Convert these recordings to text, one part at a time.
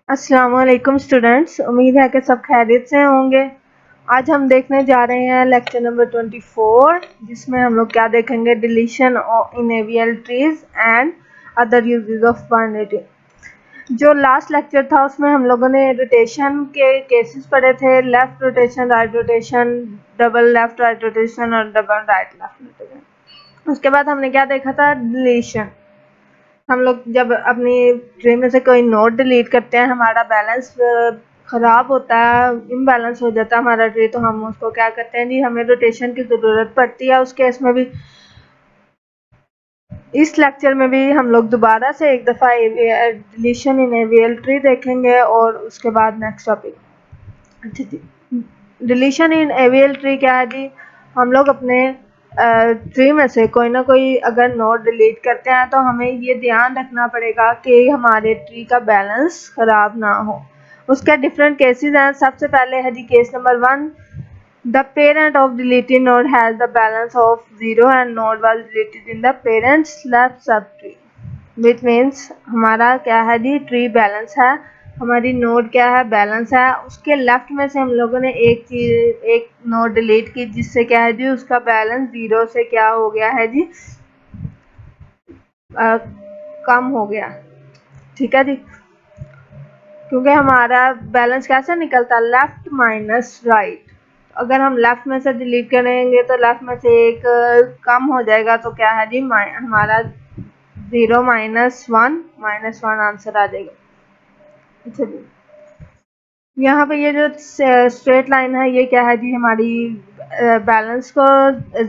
अस्सलाम वालेकुम स्टूडेंट्स, उम्मीद है कि सब खैरियत से होंगे। आज हम देखने जा रहे हैं लेक्चर नंबर 24, जिसमें हम लोग क्या देखेंगे, deletion in AVL trees and other uses of binary. जो लास्ट लेक्चर था उसमें हम लोगों ने रोटेशन के केसेस पढ़े थे, left rotation, right rotation, double left right rotation और डबल राइट लेफ्ट रोटेशन। उसके बाद हमने क्या देखा था, डिलीशन। हम लोग जब अपनी ट्री में से कोई नोड डिलीट करते हैं, हमारा बैलेंस ख़राब होता है, इम्बैलेंस हो जाता है हमारा ट्री, तो हम उसको क्या करते हैं जी, हमें रोटेशन की ज़रूरत पड़ती है। उस केस में भी इस लेक्चर में भी हम लोग दोबारा से एक दफ़ा डिलीशन इन एवियल ट्री देखेंगे और उसके बाद नेक्स्ट टॉपिक। अच्छा जी, डिलीशन इन एवियल ट्री क्या है जी, हम लोग अपने ट्री में से कोई ना कोई अगर नोड डिलीट करते हैं तो हमें ये ध्यान रखना पड़ेगा कि हमारे ट्री का बैलेंस ख़राब ना हो। उसके डिफरेंट केसेस हैं। सबसे पहले है जी case number 1, the parent of deleted node has the balance of 0 and node was deleted in the parents left sub tree, which means हमारा क्या है जी, ट्री बैलेंस है, हमारी नोड क्या है, बैलेंस है। उसके लेफ्ट में से हम लोगों ने एक नोड डिलीट की, जिससे क्या है जी, उसका बैलेंस 0 से क्या हो गया है जी, कम हो गया। ठीक है जी, क्योंकि हमारा बैलेंस कैसे निकलता है, लेफ्ट माइनस राइट। अगर हम लेफ्ट में से डिलीट करेंगे तो लेफ्ट में से एक कम हो जाएगा, तो क्या है जी, हमारा 0 -1 आंसर आ जाएगा। अच्छा जी, यहाँ पे ये जो स्ट्रेट लाइन है ये क्या है जी, हमारी बैलेंस को,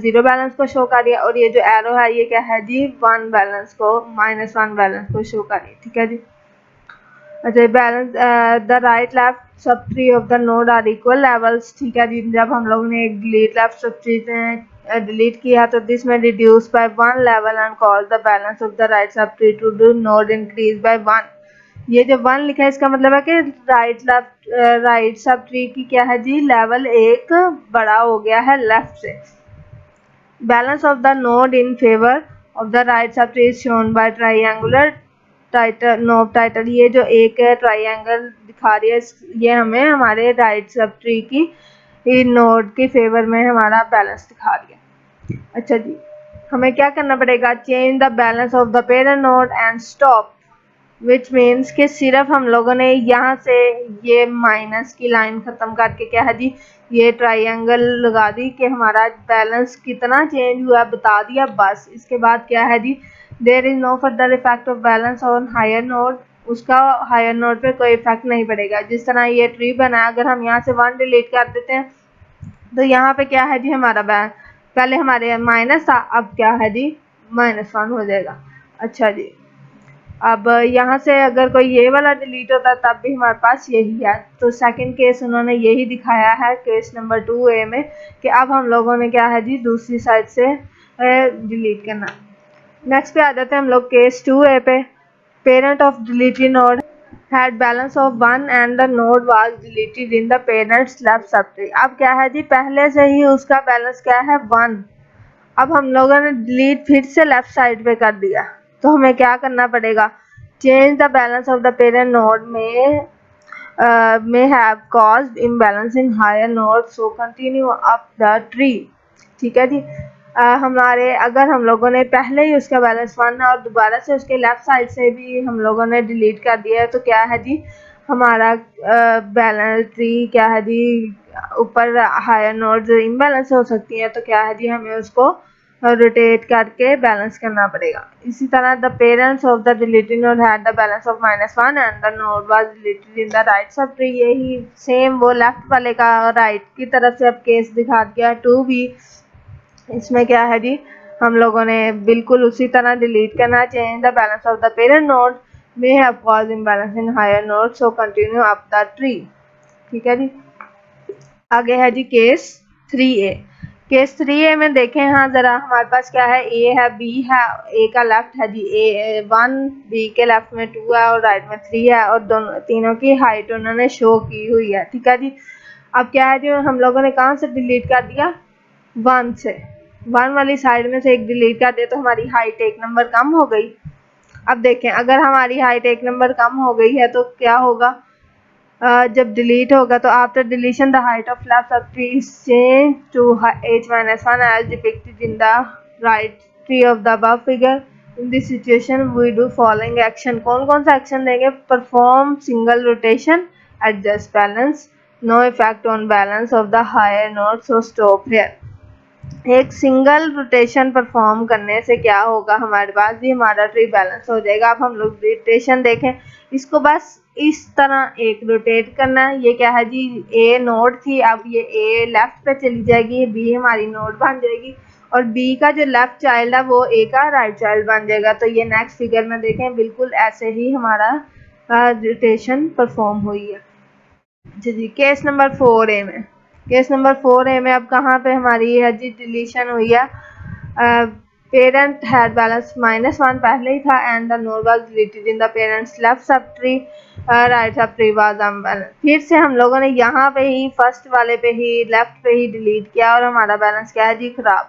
0 बैलेंस को शो कर रही है, और ये जो एरो है ये क्या है जी, 1 बैलेंस को, -1 बैलेंस को शो कर रही है। ठीक है जी। अच्छा, बैलेंस द राइट लेफ्ट सब tree of the node are equal levels. ठीक है जी, जब हम लोग ने एक डिलीट लेफ्ट सब ट्री डिलीट किया तो दिस में reduce by 1 level and cause the balance of the right sub tree to do node increase by 1। ये जो 1 लिखा है इसका मतलब है कि राइट सब ट्री की क्या है जी, लेवल एक बड़ा हो गया है लेफ्ट से। Balance of the node in favour of the right sub tree is shown by triangular title node title. ये जो एक ट्राइंगल दिखा रही है, ये हमें हमारे राइट सब ट्री की नोड के फेवर में हमारा बैलेंस दिखा रही है। अच्छा जी, हमें क्या करना पड़ेगा, change the balance of the parent node and stop, which means कि सिर्फ हम लोगों ने यहाँ से ये माइनस की लाइन ख़त्म करके क्या है जी, ये ट्राइंगल लगा दी कि हमारा बैलेंस कितना चेंज हुआ बता दिया, बस। इसके बाद क्या है जी, there is no further effect of balance on higher node, उसका हायर नोड पे कोई इफेक्ट नहीं पड़ेगा। जिस तरह ये ट्री बना, अगर हम यहाँ से 1 डिलीट कर देते हैं तो यहाँ पे क्या है जी, हमारा पहले हमारे माइनस था, अब क्या है जी, -1 हो जाएगा। अच्छा जी, अब यहाँ से अगर कोई ये वाला डिलीट होता तब भी हमारे पास यही है। तो सेकंड केस उन्होंने यही दिखाया है केस नंबर 2A में, कि अब हम लोगों ने क्या है जी, दूसरी साइड से डिलीट करना। नेक्स्ट पे आ जाते हैं हम लोग केस 2A पे। Parent of deleted node had balance of 1 and the node was deleted in the parent's left subtree। अब क्या है जी, पहले से ही उसका बैलेंस क्या है, 1। अब हम लोगों ने डिलीट फिर से लेफ्ट साइड पे कर दिया, तो हमें क्या करना पड़ेगा, change the balance of the parent node में have caused imbalance in higher node, so continue up the tree. ठीक है जी, हमारे अगर हम लोगों ने पहले ही उसका बैलेंस 1 है और दोबारा से उसके लेफ्ट साइड से भी हम लोगों ने डिलीट कर दिया है, तो क्या है जी, हमारा बैलेंस ट्री क्या है जी, ऊपर हायर नोड्स इम्बैलेंस हो सकती हैं, तो क्या है जी, हमें उसको रोटेट करके बैलेंस करना पड़ेगा। इसी तरह the parents of the deleted node had the balance of -1 and the node was deleted in the right sub tree. यही सेम वो लेफ्ट वाले का राइट की तरफ से अब केस दिखा दिया 2B। इसमें क्या है जी, हम लोगों ने बिल्कुल उसी तरह डिलीट करना, change the balance of the parent node may have caused imbalance in higher nodes, so continue up the tree। ठीक है जी, आगे है जी केस 3A। केस 3A में देखें, हाँ ज़रा हमारे पास क्या है, A है, B है, A का लेफ्ट है जी A1, B के लेफ्ट में 2 है और राइट में 3 है, और दोनों तीनों की हाइट उन्होंने शो की हुई है। ठीक है जी, अब क्या है जी, हम लोगों ने कहाँ से डिलीट कर दिया, 1 से। 1 वाली साइड में से एक डिलीट कर दिया तो हमारी हाइट 1 नंबर कम हो गई। अब देखें अगर हमारी हाइट 1 नंबर कम हो गई है तो क्या होगा, जब डिलीट होगा तो after deletion the height of left सब tree is change to h-1 as depicted in the right tree of the above figure. In this situation we do following action. कौन कौन सा एक्शन देंगे? Perform single rotation, adjust balance, no effect on balance of the higher node, so stop here. एक single rotation perform करने से क्या होगा, हमारे पास भी हमारा ट्री बैलेंस हो जाएगा। अब हम लोग रोटेशन देखें, इसको बस इस तरह एक रोटेट करना है। ये क्या है जी, ए नोड थी, अब ये ए लेफ्ट पे चली जाएगी, बी हमारी नोड बन जाएगी और बी का जो लेफ्ट चाइल्ड है वो ए का राइट चाइल्ड बन जाएगा। तो ये नेक्स्ट फिगर में देखें, बिल्कुल ऐसे ही हमारा रोटेशन परफॉर्म हुई है जी। केस नंबर 4A में, केस नंबर 4A में अब कहाँ पे हमारी है जी डिलीशन हुई है। पेरेंट हैड बैलेंस -1 पहले ही था and the node was deleted in the parents left sub tree, right sub tree was unbalance. फिर से हम लोगों ने यहाँ पे ही फर्स्ट वाले पे ही लेफ्ट पे ही डिलीट किया और हमारा बैलेंस क्या है जी, खराब।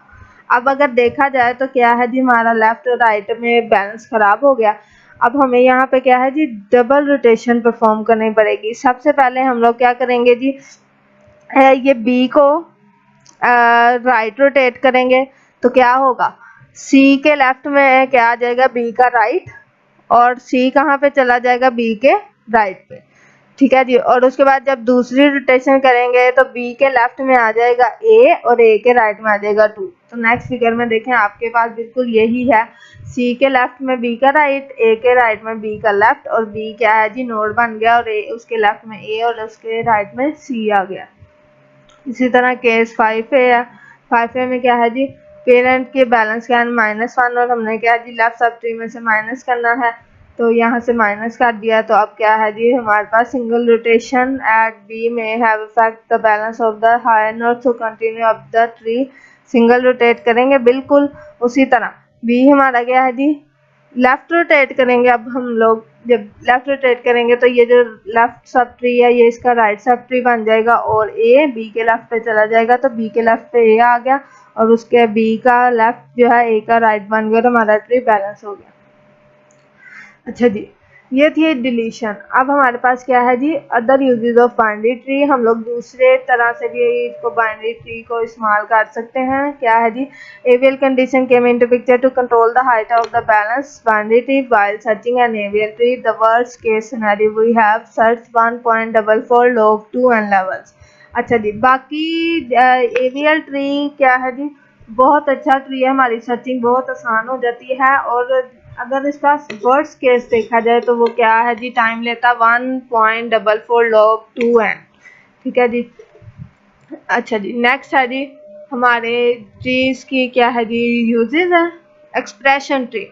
अब अगर देखा जाए तो क्या है जी, हमारा लेफ्ट और राइट में बैलेंस खराब हो गया। अब हमें यहाँ पे क्या है जी, डबल रोटेशन परफॉर्म करनी पड़ेगी। सबसे पहले हम लोग क्या करेंगे जी, ये बी को राइट रोटेट करेंगे तो क्या होगा, सी के लेफ्ट में क्या आ जाएगा, बी का राइट, और सी कहाँ पे चला जाएगा, बी के राइट पे। ठीक है जी। और उसके बाद जब दूसरी रोटेशन करेंगे तो बी के लेफ्ट में आ जाएगा ए और ए के राइट में आ जाएगा 2। तो नेक्स्ट फिगर में देखें आपके पास बिल्कुल यही है, सी के लेफ्ट में बी का राइट, ए के राइट में बी का लेफ्ट, और बी क्या है जी, नोड बन गया, और ए उसके लेफ्ट में ए और उसके राइट में सी आ गया। इसी तरह केस 5A है। 5A में क्या है जी, पेरेंट के बैलेंस क्या है -1 और हमने क्या है जी लेफ्ट सब ट्री में से माइनस करना है, तो यहाँ से माइनस कर दिया। तो अब क्या है जी, हमारे पास सिंगल रोटेशन एट बी में have effect the balance of the higher node to continue up the tree. Single rotate करेंगे बिल्कुल उसी तरह। बी हमारा क्या है जी, लेफ्ट रोटेट करेंगे। अब हम लोग जब लेफ्ट रोटेट करेंगे तो ये जो लेफ्ट सब ट्री है ये इसका राइट सब ट्री बन जाएगा और ए बी के लेफ्ट पे चला जाएगा, तो बी के लेफ्ट पे ए आ गया और उसके बी का लेफ्ट जो है ए का राइट बन गया, तो हमारा ट्री बैलेंस हो गया। अच्छा जी, ये थी डिलीशन। अब हमारे पास क्या है जी, other uses of binary tree. हम लोग दूसरे तरह से भी इसको बाइनरी ट्री को इस्तेमाल कर सकते हैं। क्या है जी, AVL condition came into picture to control the height of the balanced binary tree while searching an AVL tree. The worst case scenario we have searched 1.44 log 2 and levels। अच्छा जी, बाकी AVL tree क्या है जी, बहुत अच्छा tree है, हमारी searching बहुत आसान हो जाती है। और अगर इसका वर्स्ट केस देखा जाए तो वो क्या है जी, टाइम लेता 1.44 log 2 है। ठीक है जी। अच्छा जी, नेक्स्ट है जी हमारे ट्रीज की क्या है जी, यूजेस है। एक्सप्रेशन ट्री,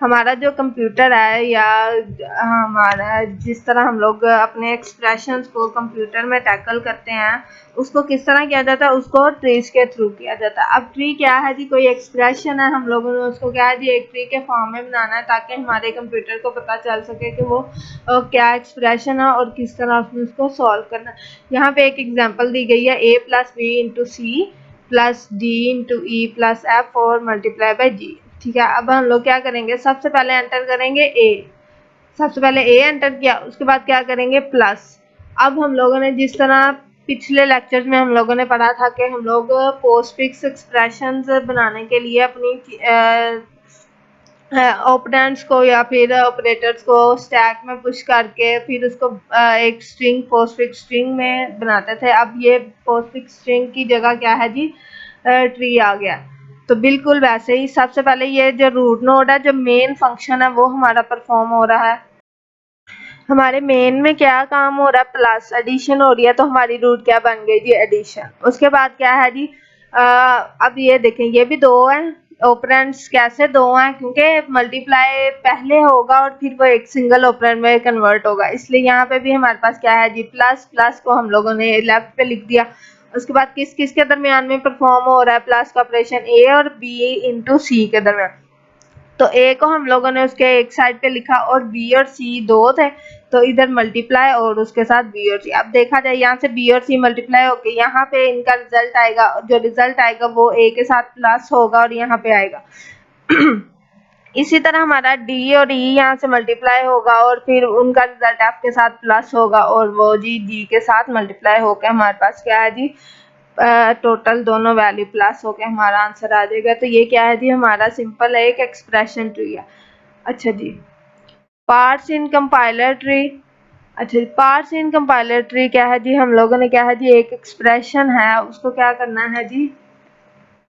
हमारा जो कंप्यूटर है या हमारा जिस तरह हम लोग अपने एक्सप्रेशंस को कंप्यूटर में टैकल करते हैं उसको किस तरह किया जाता है, उसको ट्रीज के थ्रू किया जाता है। अब ट्री क्या है जी, कोई एक्सप्रेशन है, हम लोगों ने उसको क्या है जी एक ट्री के फॉर्म में बनाना है ताकि हमारे कंप्यूटर को पता चल सके कि वो क्या एक्सप्रेशन है और किस तरह उसमें उसको सॉल्व करना है। यहाँ पे एक एग्जाम्पल दी गई है, a + b × c + d × e + f और मल्टीप्लाई बाई g। ठीक है। अब हम लोग क्या करेंगे, सबसे पहले एंटर करेंगे ए, सबसे पहले ए एंटर किया, उसके बाद क्या करेंगे प्लस। अब हम लोगों ने जिस तरह पिछले लेक्चर्स में हम लोगों ने पढ़ा था कि हम लोग पोस्टफिक्स एक्सप्रेशंस बनाने के लिए अपनी ऑपरेंड्स को या फिर ऑपरेटर्स को स्टैक में पुश करके फिर उसको एक स्ट्रिंग पोस्टफिक्स स्ट्रिंग में बनाते थे। अब ये पोस्टफिक्स स्ट्रिंग की जगह क्या है जी, ट्री आ गया। तो बिल्कुल वैसे ही सबसे पहले ये जो रूट नोड है, जो मेन फंक्शन है वो हमारा परफॉर्म हो रहा है। हमारे मेन में क्या काम हो रहा है, प्लस एडिशन हो रही है, तो हमारी रूट क्या बन गई जी, एडिशन। उसके बाद क्या है जी, अब ये देखें ये भी 2 है, ऑपरेंड्स कैसे 2 हैं, क्योंकि मल्टीप्लाई पहले होगा और फिर वो एक सिंगल ऑपरेंड में कन्वर्ट होगा, इसलिए यहाँ पे भी हमारे पास क्या है जी, प्लस। प्लस को हम लोगों ने लेफ्ट पे लिख दिया। उसके बाद किस किस के दरमियान में परफॉर्म हो रहा है प्लस का ऑपरेशन, ए और बी इंटू सी के दरमियान। तो ए को हम लोगों ने उसके एक साइड पे लिखा और बी और सी 2 थे, तो इधर मल्टीप्लाई और उसके साथ बी और सी। अब देखा जाए यहाँ से बी और सी मल्टीप्लाई होके यहाँ पे इनका रिजल्ट आएगा, जो रिजल्ट आएगा वो ए के साथ प्लस होगा और यहाँ पे आएगा। इसी तरह हमारा डी और ई यहाँ से मल्टीप्लाई होगा और फिर उनका रिजल्ट एफ के साथ प्लस होगा और वो जी के साथ मल्टीप्लाई होकर हमारे पास क्या है जी टोटल दोनों वैल्यू प्लस होकर हमारा आंसर आ जाएगा। तो ये क्या है जी हमारा सिंपल है एक एक्सप्रेशन ट्री है। अच्छा जी, पार्ट्स इन कंपाइलर ट्री। अच्छा जी, पार्ट्स इन कंपाइलर ट्री क्या है जी, हम लोगों ने क्या है जी एक एक्सप्रेशन है उसको क्या करना है जी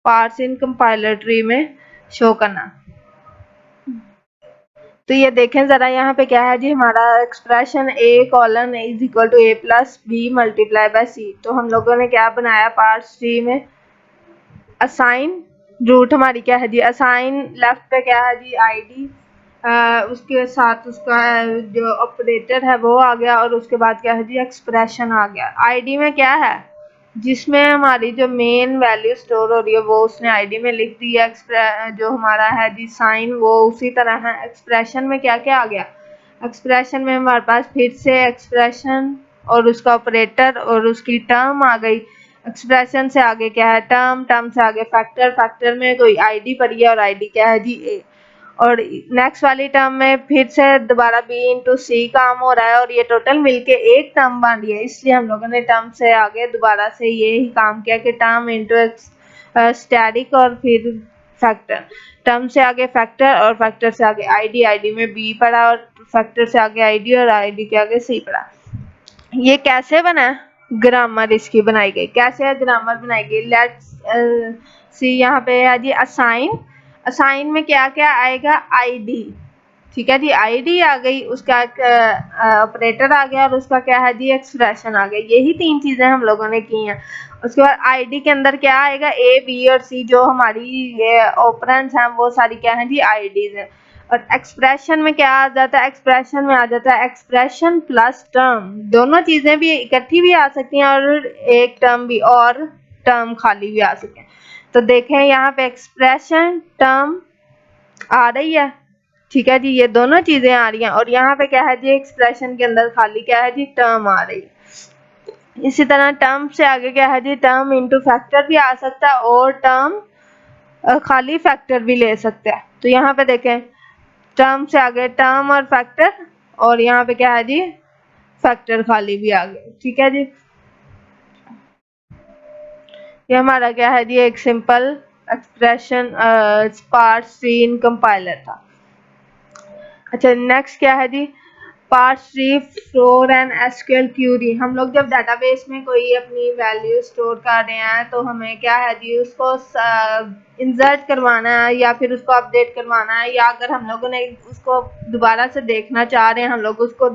पार्ट्स इन कंपाइलर ट्री में शो करना। तो ये देखें ज़रा यहाँ पे क्या है जी हमारा expression a colon is equal to a plus B multiply by C. तो हम लोगों ने क्या बनाया पार्ट्स ट्री में असाइन रूट हमारी क्या है जी असाइन लेफ्ट पे क्या है जी आईडी उसके साथ उसका जो ऑपरेटर है वो आ गया और उसके बाद क्या है जी एक्सप्रेशन आ गया। आईडी में क्या है जिसमें हमारी जो मेन वैल्यू स्टोर हो रही है वो उसने आईडी में लिख दी है। जो हमारा है जी साइन वो उसी तरह है। एक्सप्रेशन में क्या क्या आ गया, एक्सप्रेशन में हमारे पास फिर से एक्सप्रेशन और उसका ऑपरेटर और उसकी टर्म आ गई। एक्सप्रेशन से आगे क्या है टर्म, टर्म से आगे फैक्टर, फैक्टर में कोई आईडी पड़ी है और आईडी क्या है जी ए। और नेक्स्ट वाली टर्म में फिर से दोबारा b इंटू सी काम हो रहा है और ये टोटल मिलके एक टर्म बन रही है, इसलिए हम लोगों ने टर्म से आगे दोबारा से ये ही काम किया कि टर्म इंटू स्टैटिक और फिर फैक्टर, टर्म से आगे फैक्टर और फैक्टर से आगे आईडी, आईडी में b पड़ा और फैक्टर से आगे आईडी और आईडी के आगे c पड़ा। ये कैसे बना, ग्रामर इसकी बनाई गई। कैसे है ग्रामर बनाई गई, लेट्स सी यहाँ पे है जी असाइन। असाइन में क्या क्या आएगा आईडी, ठीक है जी आईडी आ गई, उसका ऑपरेटर आ गया और उसका क्या है जी एक्सप्रेशन आ गया। यही तीन चीजें हम लोगों ने की हैं। उसके बाद आईडी के अंदर क्या आएगा ए बी और सी, जो हमारी ये ऑपरेंड्स हैं वो सारी क्या है जी आईडीज हैं। और एक्सप्रेशन में क्या आ जाता है, एक्सप्रेशन में आ जाता है एक्सप्रेशन प्लस टर्म, दोनों चीजें भी इकट्ठी भी आ सकती हैं और एक टर्म भी और टर्म खाली भी आ सकते हैं। तो देखें यहाँ पे एक्सप्रेशन टर्म आ रही है, ठीक है जी ये दोनों चीजें आ रही हैं और यहाँ पे क्या है जी एक्सप्रेशन के अंदर खाली क्या है जी टर्म आ रही है। इसी तरह टर्म से आगे क्या है जी टर्म इंटू फैक्टर भी आ सकता है और टर्म खाली फैक्टर भी ले सकते हैं। तो यहाँ पे देखें टर्म से आगे टर्म और फैक्टर और यहाँ पे क्या है जी फैक्टर खाली भी आ गए, ठीक है जी। ये हमारा क्या है जी एक simple expression parse tree in compiler था। अच्छा नेक्स्ट क्या है जी parse tree for an SQL query. हम लोग जब डाटाबेस में कोई अपनी वैल्यू स्टोर कर रहे हैं तो हमें क्या है जी उसको इंसर्ट करवाना है या फिर उसको अपडेट करवाना है, या अगर हम लोगों ने उसको दोबारा से देखना चाह रहे हैं हम लोग उसको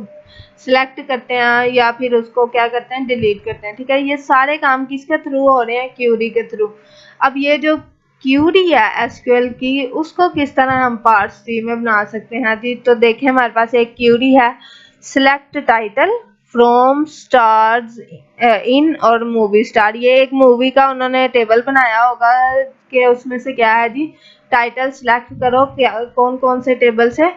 सिलेक्ट करते हैं या फिर उसको क्या करते हैं डिलीट करते हैं, ठीक है। ये सारे काम किसके थ्रू हो रहे हैं, क्यूरी के थ्रू। अब ये जो क्यूरी है एसक्यूएल की उसको किस तरह हम पार्ट्स ट्री में बना सकते हैं जी। तो देखें हमारे पास एक क्यूरी है सिलेक्ट टाइटल फ्रॉम स्टार्स इन और मूवी स्टार। ये एक मूवी का उन्होंने टेबल बनाया होगा कि उसमें से क्या है जी टाइटल सिलेक्ट करो, क्या कौन कौन से टेबल से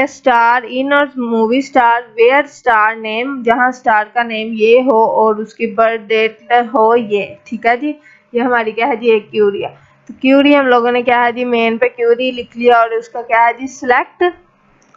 स्टार इन और movie star where star name, जहाँ स्टार का नेम ये हो और उसकी बर्थ डेट हो ये, ठीक है जी। ये हमारी क्या है जी एक क्यूरी है। तो क्यूरी हम लोगों ने क्या है जी मेन पे क्यूरी लिख लिया और उसका क्या है जी सिलेक्ट,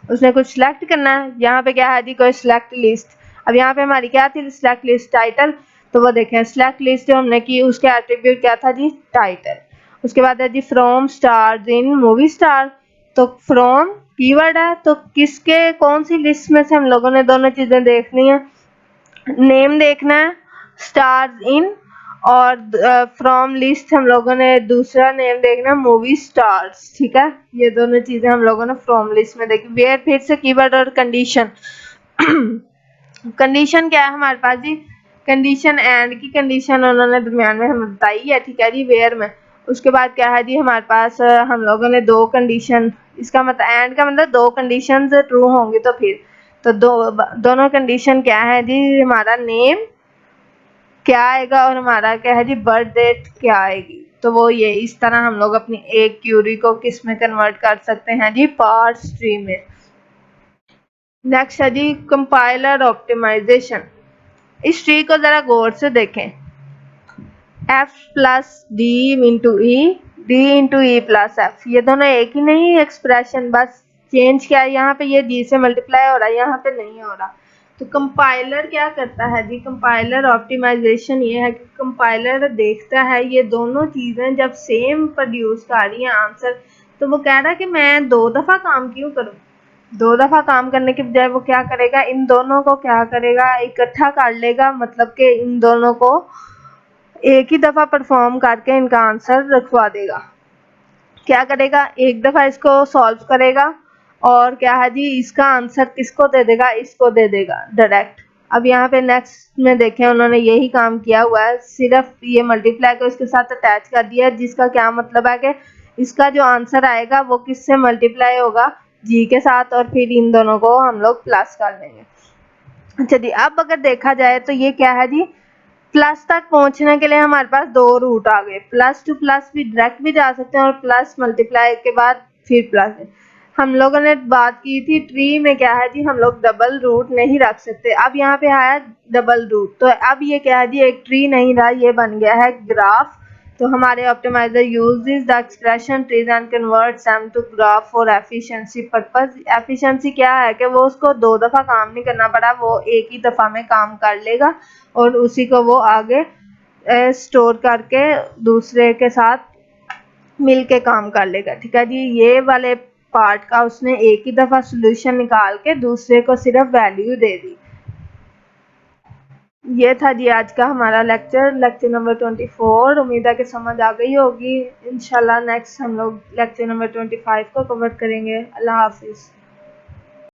उसने कुछ सिलेक्ट करना है। यहाँ पे क्या है जी कोई सिलेक्ट लिस्ट। अब यहाँ पे हमारी क्या थी सिलेक्ट लिस्ट टाइटल, तो वो देखें सिलेक्ट लिस्ट जो हमने की उसके एट्रीब्यूट क्या था जी टाइटल। उसके बाद है जी from stars in movie star, तो फ्रॉम कीवर्ड है तो किसके कौन सी लिस्ट में से हम लोगों ने दोनों चीजें देखनी है, नेम देखना है स्टार्स इन और फ्रॉम लिस्ट हम लोगों ने दूसरा नेम देखना मूवी स्टार्स, ठीक है। ये दोनों चीजें हम लोगों ने फ्रॉम लिस्ट में देखी। वेयर फिर से कीवर्ड और कंडीशन। कंडीशन क्या है हमारे पास जी, कंडीशन एंड की कंडीशन उन्होंने दरमियान में हमें बताई है, ठीक है जी वेयर में। उसके बाद क्या है जी हमारे पास हम लोगों ने दो कंडीशन, इसका मतलब एंड का मतलब दो कंडीशन ट्रू होंगी तो फिर तो दोनों कंडीशन क्या है जी हमारा नेम क्या आएगा और हमारा क्या है जी बर्थ डेट क्या आएगी। तो वो ये इस तरह हम लोग अपनी एक क्यूरी को किस में कन्वर्ट कर सकते हैं जी पार्ट्स ट्री में। नेक्स्ट है जी कंपाइलर ऑप्टिमाइजेशन। इस ट्री को जरा गौर से देखें, f plus D into E D into E plus F, ये दोनों एक ही नहीं एक्सप्रेशन, बस चेंज क्या है यहाँ पे ये जी से मल्टीप्लाई हो रहा है, यहाँ पे नहीं हो रहा। तो कंपाइलर क्या करता है जी, कंपाइलर ऑप्टिमाइजेशन ये है कि कंपाइलर देखता है ये दोनों चीज़ें जब सेम प्रोड्यूस कर रही हैं आंसर, तो वो कह रहा है कि मैं 2 दफ़ा काम क्यों करूँ। 2 दफ़ा काम करने के बजाय वो क्या करेगा, इन दोनों को क्या करेगा, इकट्ठा कर लेगा, मतलब कि इन दोनों को एक ही दफ़ा परफॉर्म करके इनका आंसर रखवा देगा। क्या करेगा, एक दफ़ा इसको सॉल्व करेगा और क्या है जी, इसका आंसर किसको दे देगा, इसको दे देगा डायरेक्ट। अब यहाँ पे नेक्स्ट में देखें उन्होंने यही काम किया हुआ है, सिर्फ ये मल्टीप्लाई को इसके साथ अटैच कर दिया है, जिसका क्या मतलब है कि इसका जो आंसर आएगा वो किससे मल्टीप्लाई होगा, जी के साथ, और फिर इन दोनों को हम लोग प्लस कर देंगे। अच्छा जी, अब अगर देखा जाए तो ये क्या है जी, प्लस तक पहुंचने के लिए हमारे पास 2 रूट आ गए, प्लस टू प्लस भी डायरेक्ट भी जा सकते हैं और प्लस मल्टीप्लाई के बाद फिर प्लस। हम लोगों ने बात की थी ट्री में क्या है जी, हम लोग डबल रूट नहीं रख सकते, अब यहाँ पे आया डबल रूट, तो अब ये क्या है जी, एक ट्री नहीं रहा, ये बन गया है ग्राफ। तो हमारे optimiser uses the expression trees and converts them to graph for efficiency purpose. Efficiency क्या है कि वो उसको 2 दफ़ा काम नहीं करना पड़ा, वो एक ही दफ़ा में काम कर लेगा और उसी को वो आगे स्टोर करके दूसरे के साथ मिल के काम कर लेगा। ठीक है जी, ये वाले पार्ट का उसने एक ही दफ़ा सॉल्यूशन निकाल के दूसरे को सिर्फ वैल्यू दे दी। ये था जी आज का हमारा लेक्चर नंबर 24। उम्मीद है कि समझ आ गई होगी। इंशाल्लाह नेक्स्ट हम लोग लेक्चर नंबर 25 को कवर करेंगे। अल्लाह हाफिज़।